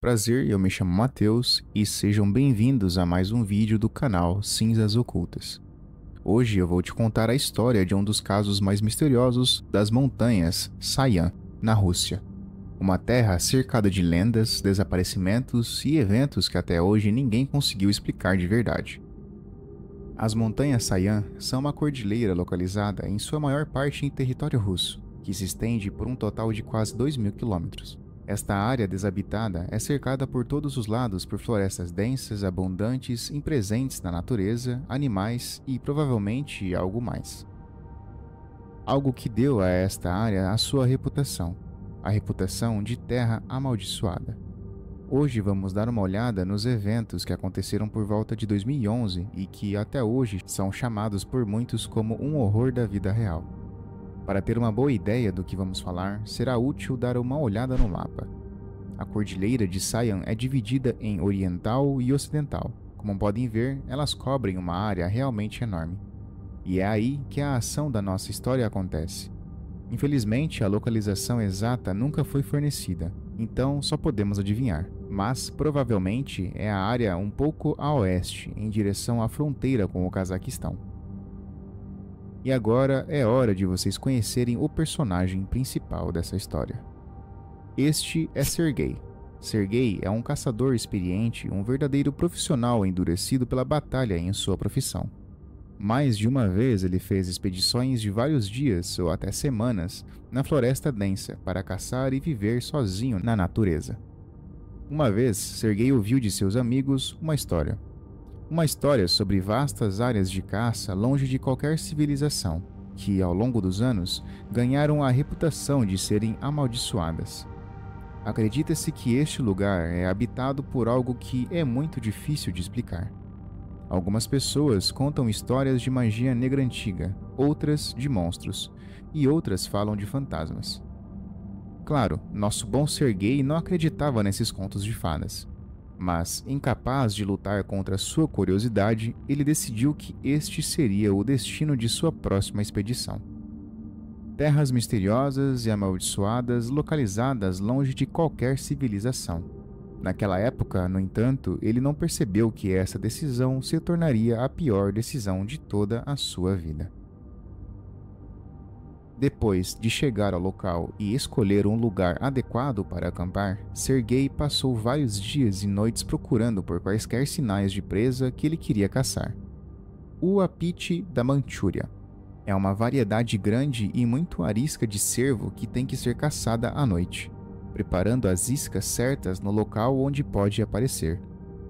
Prazer, eu me chamo Matheus e sejam bem-vindos a mais um vídeo do canal Cinzas Ocultas. Hoje eu vou te contar a história de um dos casos mais misteriosos das montanhas Sayan, na Rússia. Uma terra cercada de lendas, desaparecimentos e eventos que até hoje ninguém conseguiu explicar de verdade. As montanhas Sayan são uma cordilheira localizada em sua maior parte em território russo, que se estende por um total de quase 2.000 quilômetros. Esta área desabitada é cercada por todos os lados por florestas densas, abundantes, presentes na natureza, animais e provavelmente algo mais. Algo que deu a esta área a sua reputação, a reputação de terra amaldiçoada. Hoje vamos dar uma olhada nos eventos que aconteceram por volta de 2011 e que até hoje são chamados por muitos como um horror da vida real. Para ter uma boa ideia do que vamos falar, será útil dar uma olhada no mapa. A cordilheira de Sayan é dividida em oriental e ocidental. Como podem ver, elas cobrem uma área realmente enorme. E é aí que a ação da nossa história acontece. Infelizmente, a localização exata nunca foi fornecida, então só podemos adivinhar. Mas provavelmente é a área um pouco a oeste, em direção à fronteira com o Cazaquistão. E agora é hora de vocês conhecerem o personagem principal dessa história. Este é Sergei. Sergei é um caçador experiente, um verdadeiro profissional endurecido pela batalha em sua profissão. Mais de uma vez ele fez expedições de vários dias ou até semanas na floresta densa para caçar e viver sozinho na natureza. Uma vez, Sergei ouviu de seus amigos uma história. Uma história sobre vastas áreas de caça longe de qualquer civilização, que, ao longo dos anos, ganharam a reputação de serem amaldiçoadas. Acredita-se que este lugar é habitado por algo que é muito difícil de explicar. Algumas pessoas contam histórias de magia negra antiga, outras de monstros, e outras falam de fantasmas. Claro, nosso bom Sergei não acreditava nesses contos de fadas. Mas, incapaz de lutar contra sua curiosidade, ele decidiu que este seria o destino de sua próxima expedição. Terras misteriosas e amaldiçoadas localizadas longe de qualquer civilização. Naquela época, no entanto, ele não percebeu que essa decisão se tornaria a pior decisão de toda a sua vida. Depois de chegar ao local e escolher um lugar adequado para acampar, Sergei passou vários dias e noites procurando por quaisquer sinais de presa que ele queria caçar. O apite da Manchúria é uma variedade grande e muito arisca de cervo que tem que ser caçada à noite, preparando as iscas certas no local onde pode aparecer.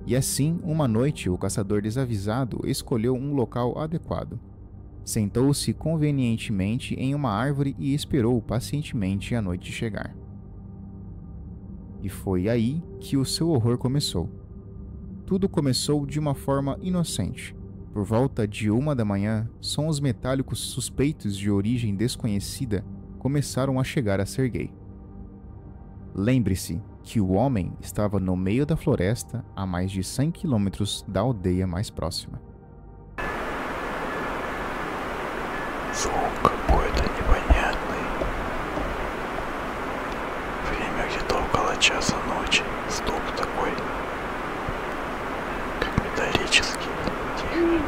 E assim, uma noite, o caçador desavisado escolheu um local adequado. Sentou-se convenientemente em uma árvore e esperou pacientemente a noite chegar. E foi aí que o seu horror começou. Tudo começou de uma forma inocente. Por volta de 1 da manhã, sons metálicos suspeitos de origem desconhecida começaram a chegar a Sergei. Lembre-se que o homem estava no meio da floresta a mais de 100 quilômetros da aldeia mais próxima. Звук какой-то непонятный. Время где-то около часа ночи. Стук такой, как металлический. Тихо.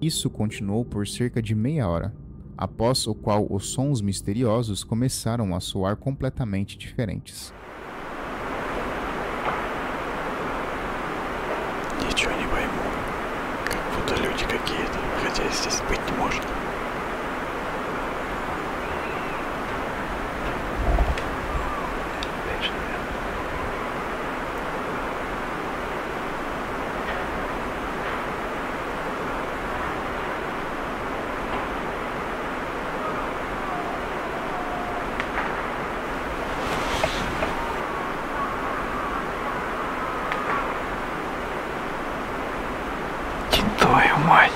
Isso continuou por cerca de meia hora, após o qual os sons misteriosos começaram a soar completamente diferentes. Ничего не пойму. Как будто люди какие-то, хотя здесь быть не может. Твою мать!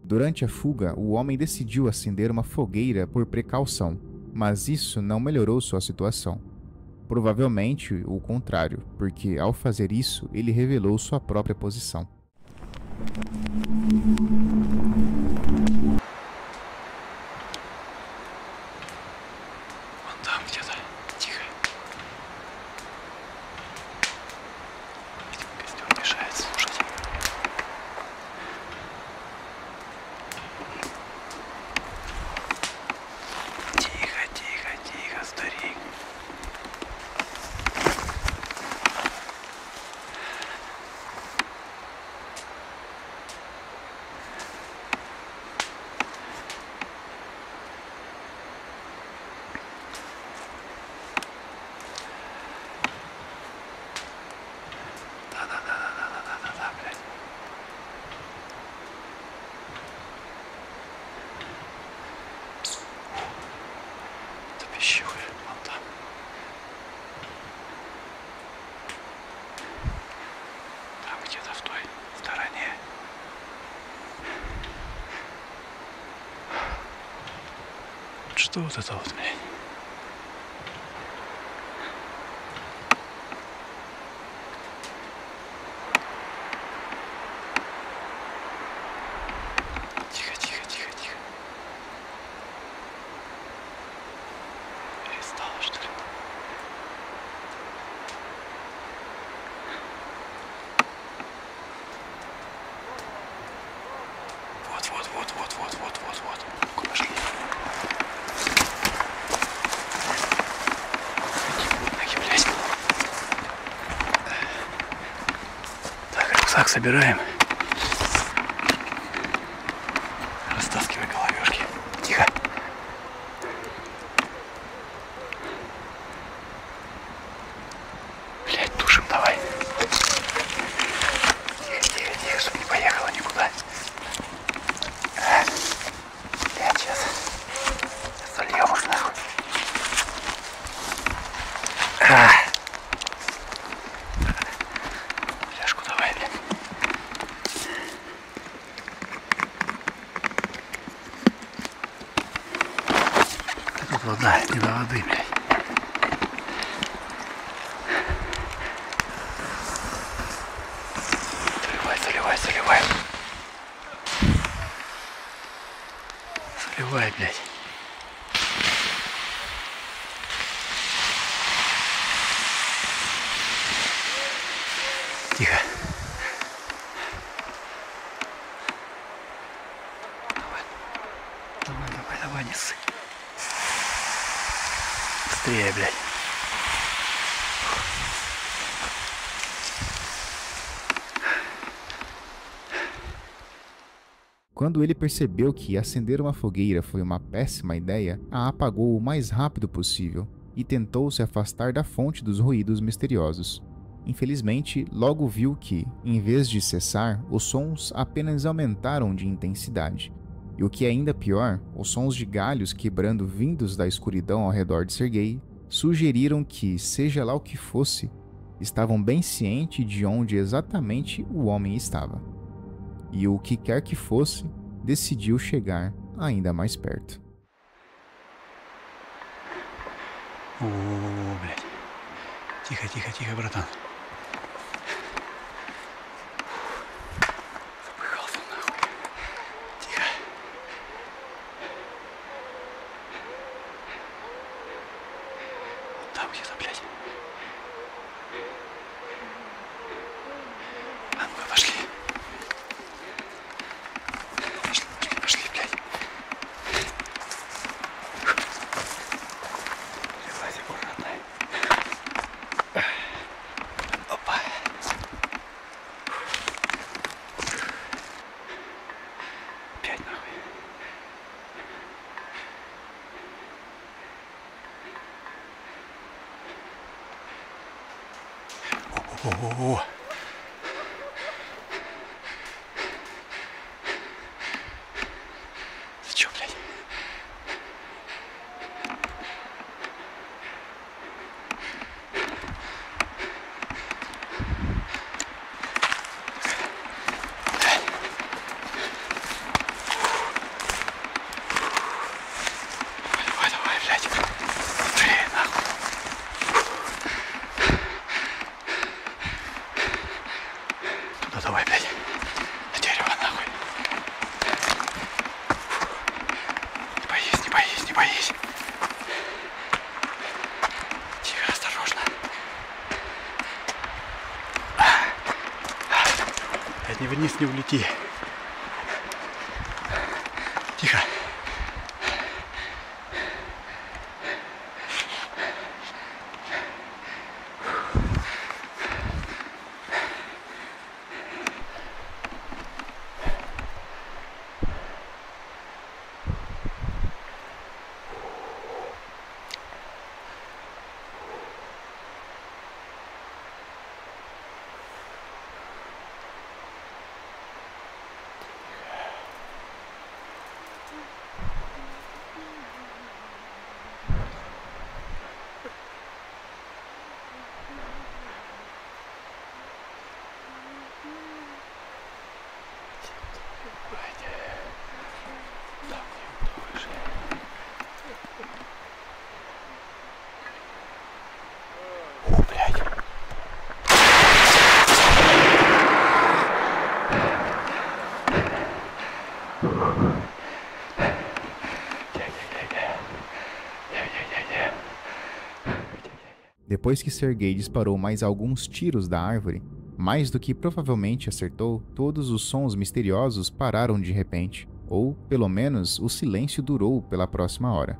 Durante a fuga, o homem decidiu acender uma fogueira por precaução, mas isso não melhorou sua situação. Provavelmente o contrário, porque ao fazer isso, ele revelou sua própria posição. что вот это вот, блядь? Тихо, тихо, тихо, тихо. Перестало, что ли? Вот. Ну-ка, пошли. Ноги, блядь. Так, рюкзак собираем. Растаскивай головешки. Тихо. Блядь, тушим давай. Тихо, чтобы не поехала никуда. Блядь, сейчас сольем уж нахуй. Фляжку давай, блядь. Тут вода, не до воды, блядь. Заливай. Заливай, блядь. Тихо. Давай, не ссы. Быстрее, блядь. Quando ele percebeu que acender uma fogueira foi uma péssima ideia, a apagou o mais rápido possível e tentou se afastar da fonte dos ruídos misteriosos. Infelizmente, logo viu que, em vez de cessar, os sons apenas aumentaram de intensidade. E o que é ainda pior, os sons de galhos quebrando vindos da escuridão ao redor de Sergei sugeriram que, seja lá o que fosse, estavam bem cientes de onde exatamente o homem estava. E o que quer que fosse, decidiu chegar ainda mais perto. Блядь. Тихо, братан. Запыхался нахуй. Тихо. Вот там где-то, блядь. А ну-ка, пошли. Пошли, блядь. Давайте аккуратно. Опа. Опять нахуй. О-о-о-о. Ты чё, блядь? Давай, блядь. Быстрее, нахуй. Туда давай, блядь. На дерево, нахуй. Не боись. Тихо, осторожно. Блядь, ни вниз не улети. Тихо. Depois que Sergei disparou mais alguns tiros da árvore, mais do que provavelmente acertou, todos os sons misteriosos pararam de repente, ou, pelo menos, o silêncio durou pela próxima hora.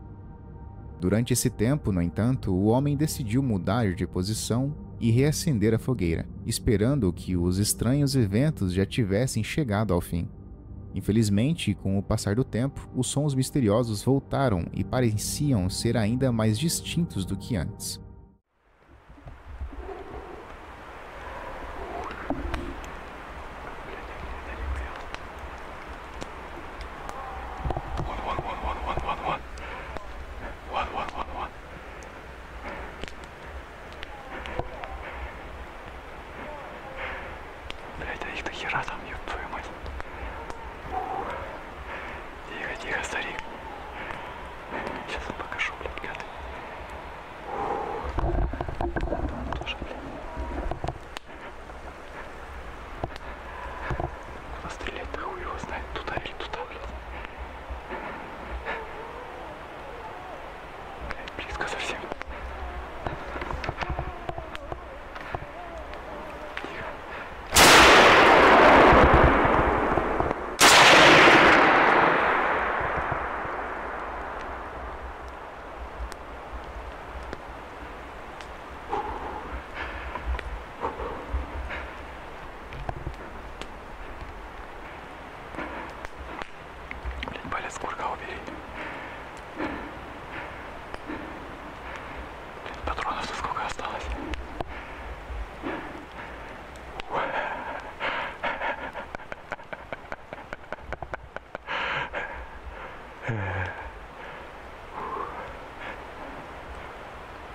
Durante esse tempo, no entanto, o homem decidiu mudar de posição e reacender a fogueira, esperando que os estranhos eventos já tivessem chegado ao fim. Infelizmente, com o passar do tempo, os sons misteriosos voltaram e pareciam ser ainda mais distintos do que antes. Блядь, да их до хера там, ёб твою мать. Тихо, тихо, старик. Сейчас я покажу, блядь, гады. Тоже, блядь. Куда стрелять-то, хуй его знает, туда или туда, блядь. Блядь, близко совсем. Палец курка убери. Блин, патронов-то сколько осталось?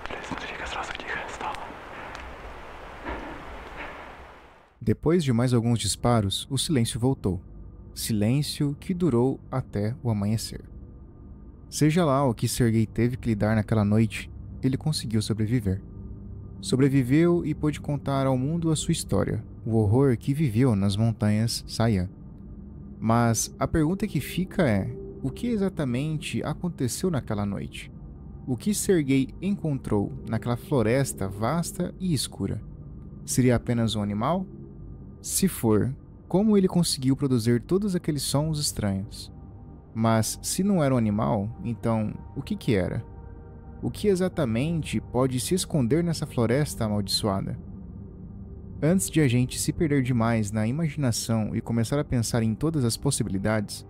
Блин, смотри-ка, сразу тихо стало. Depois de mais alguns disparos, o silêncio voltou. Silêncio que durou até o amanhecer. Seja lá o que Sergei teve que lidar naquela noite, ele conseguiu sobreviver. Sobreviveu e pôde contar ao mundo a sua história, o horror que viveu nas montanhas Sayan. Mas a pergunta que fica é: o que exatamente aconteceu naquela noite? O que Sergei encontrou naquela floresta vasta e escura? Seria apenas um animal? Se for, como ele conseguiu produzir todos aqueles sons estranhos? Mas se não era um animal, então o que era? O que exatamente pode se esconder nessa floresta amaldiçoada? Antes de a gente se perder demais na imaginação e começar a pensar em todas as possibilidades,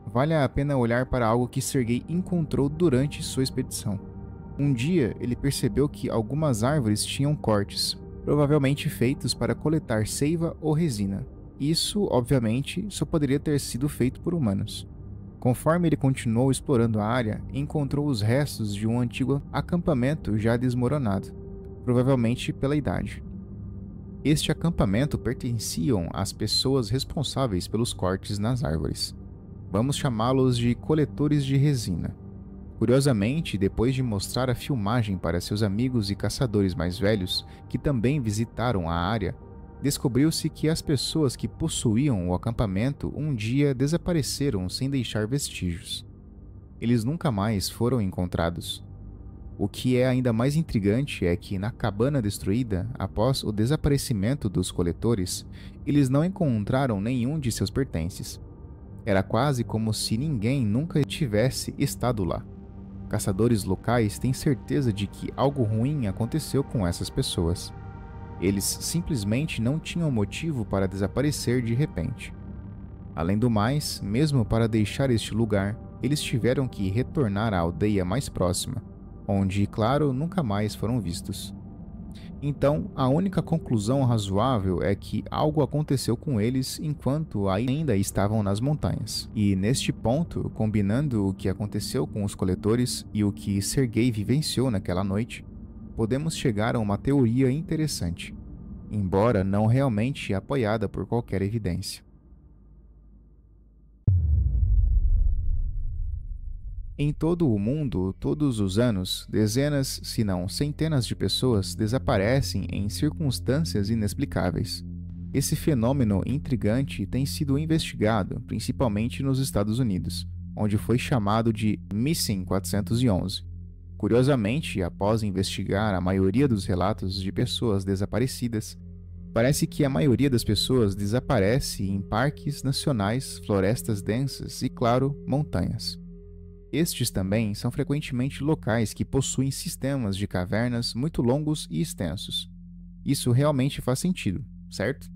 vale a pena olhar para algo que Sergei encontrou durante sua expedição. Um dia, ele percebeu que algumas árvores tinham cortes, provavelmente feitos para coletar seiva ou resina. Isso, obviamente, só poderia ter sido feito por humanos. Conforme ele continuou explorando a área, encontrou os restos de um antigo acampamento já desmoronado, provavelmente pela idade. Este acampamento pertenciam às pessoas responsáveis pelos cortes nas árvores. Vamos chamá-los de coletores de resina. Curiosamente, depois de mostrar a filmagem para seus amigos e caçadores mais velhos, que também visitaram a área, descobriu-se que as pessoas que possuíam o acampamento um dia desapareceram sem deixar vestígios. Eles nunca mais foram encontrados. O que é ainda mais intrigante é que na cabana destruída, após o desaparecimento dos coletores, eles não encontraram nenhum de seus pertences. Era quase como se ninguém nunca tivesse estado lá. Caçadores locais têm certeza de que algo ruim aconteceu com essas pessoas. Eles simplesmente não tinham motivo para desaparecer de repente. Além do mais, mesmo para deixar este lugar, eles tiveram que retornar à aldeia mais próxima, onde, claro, nunca mais foram vistos. Então, a única conclusão razoável é que algo aconteceu com eles enquanto ainda estavam nas montanhas. E neste ponto, combinando o que aconteceu com os coletores e o que Sergei vivenciou naquela noite, podemos chegar a uma teoria interessante, embora não realmente apoiada por qualquer evidência. Em todo o mundo, todos os anos, dezenas, se não centenas de pessoas desaparecem em circunstâncias inexplicáveis. Esse fenômeno intrigante tem sido investigado principalmente nos Estados Unidos, onde foi chamado de Missing 411. Curiosamente, após investigar a maioria dos relatos de pessoas desaparecidas, parece que a maioria das pessoas desaparece em parques nacionais, florestas densas e, claro, montanhas. Estes também são frequentemente locais que possuem sistemas de cavernas muito longos e extensos. Isso realmente faz sentido, certo?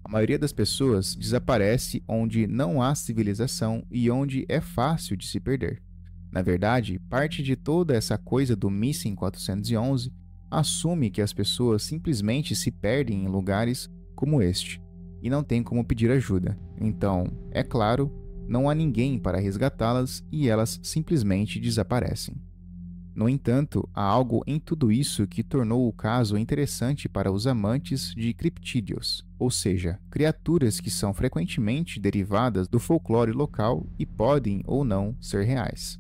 A maioria das pessoas desaparece onde não há civilização e onde é fácil de se perder. Na verdade, parte de toda essa coisa do Missing 411 assume que as pessoas simplesmente se perdem em lugares como este e não tem como pedir ajuda. Então, é claro, não há ninguém para resgatá-las e elas simplesmente desaparecem. No entanto, há algo em tudo isso que tornou o caso interessante para os amantes de criptídeos, ou seja, criaturas que são frequentemente derivadas do folclore local e podem ou não ser reais.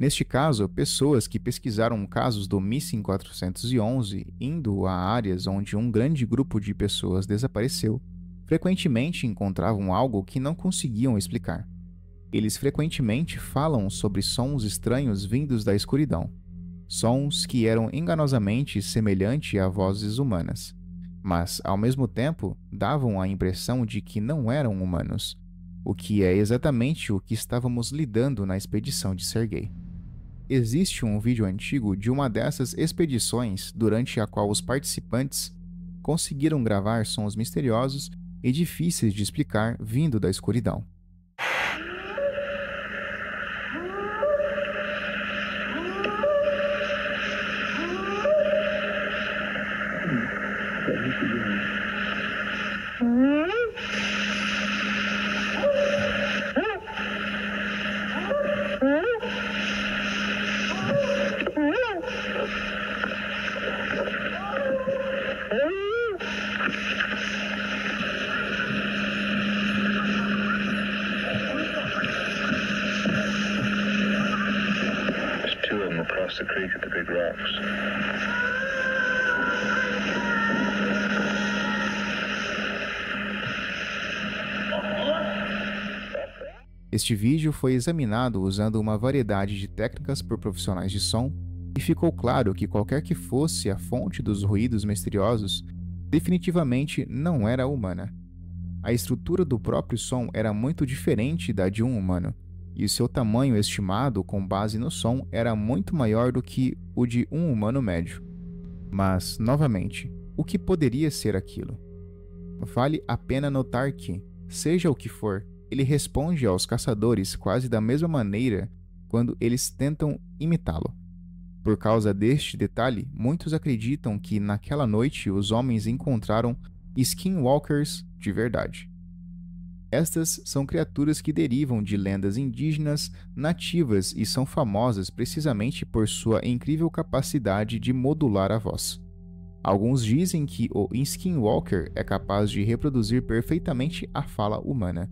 Neste caso, pessoas que pesquisaram casos do Missing 411 indo a áreas onde um grande grupo de pessoas desapareceu, frequentemente encontravam algo que não conseguiam explicar. Eles frequentemente falam sobre sons estranhos vindos da escuridão, sons que eram enganosamente semelhantes a vozes humanas, mas, ao mesmo tempo, davam a impressão de que não eram humanos, o que é exatamente o que estávamos lidando na expedição de Sergei. Existe um vídeo antigo de uma dessas expedições durante a qual os participantes conseguiram gravar sons misteriosos e difíceis de explicar vindo da escuridão. Across the creek at the big rocks. Este vídeo foi examinado usando uma variedade de técnicas por profissionais de som e ficou claro que qualquer que fosse a fonte dos ruídos misteriosos, definitivamente não era humana. A estrutura do próprio som era muito diferente da de um humano, e seu tamanho estimado com base no som era muito maior do que o de um humano médio. Mas, novamente, o que poderia ser aquilo? Vale a pena notar que, seja o que for, ele responde aos caçadores quase da mesma maneira quando eles tentam imitá-lo. Por causa deste detalhe, muitos acreditam que naquela noite os homens encontraram skinwalkers de verdade. Estas são criaturas que derivam de lendas indígenas nativas e são famosas precisamente por sua incrível capacidade de modular a voz. Alguns dizem que o skinwalker é capaz de reproduzir perfeitamente a fala humana.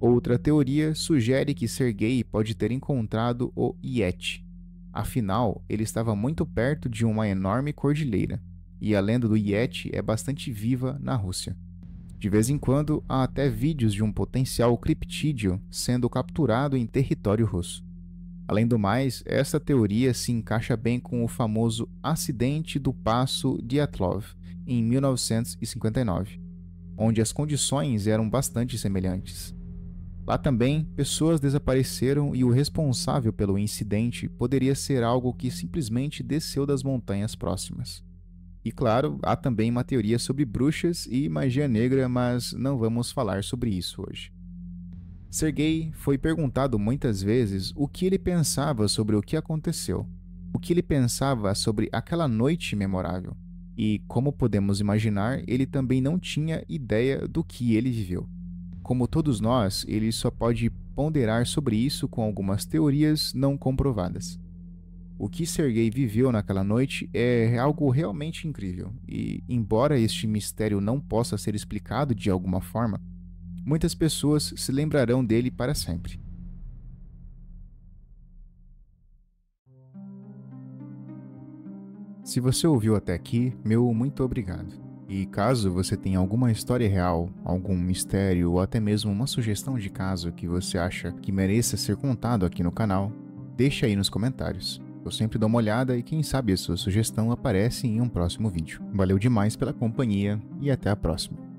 Outra teoria sugere que Sergei pode ter encontrado o Yeti. Afinal, ele estava muito perto de uma enorme cordilheira, e a lenda do Yeti é bastante viva na Rússia. De vez em quando, há até vídeos de um potencial criptídeo sendo capturado em território russo. Além do mais, essa teoria se encaixa bem com o famoso acidente do Passo Dyatlov, em 1959, onde as condições eram bastante semelhantes. Lá também, pessoas desapareceram e o responsável pelo incidente poderia ser algo que simplesmente desceu das montanhas próximas. E claro, há também uma teoria sobre bruxas e magia negra, mas não vamos falar sobre isso hoje. Sergei foi perguntado muitas vezes o que ele pensava sobre o que aconteceu, o que ele pensava sobre aquela noite memorável, e como podemos imaginar, ele também não tinha ideia do que ele viveu. Como todos nós, ele só pode ponderar sobre isso com algumas teorias não comprovadas. O que Sergei viveu naquela noite é algo realmente incrível, e, embora este mistério não possa ser explicado de alguma forma, muitas pessoas se lembrarão dele para sempre. Se você ouviu até aqui, meu muito obrigado. E caso você tenha alguma história real, algum mistério ou até mesmo uma sugestão de caso que você acha que mereça ser contado aqui no canal, deixa aí nos comentários. Eu sempre dou uma olhada e quem sabe a sua sugestão aparece em um próximo vídeo. Valeu demais pela companhia e até a próxima.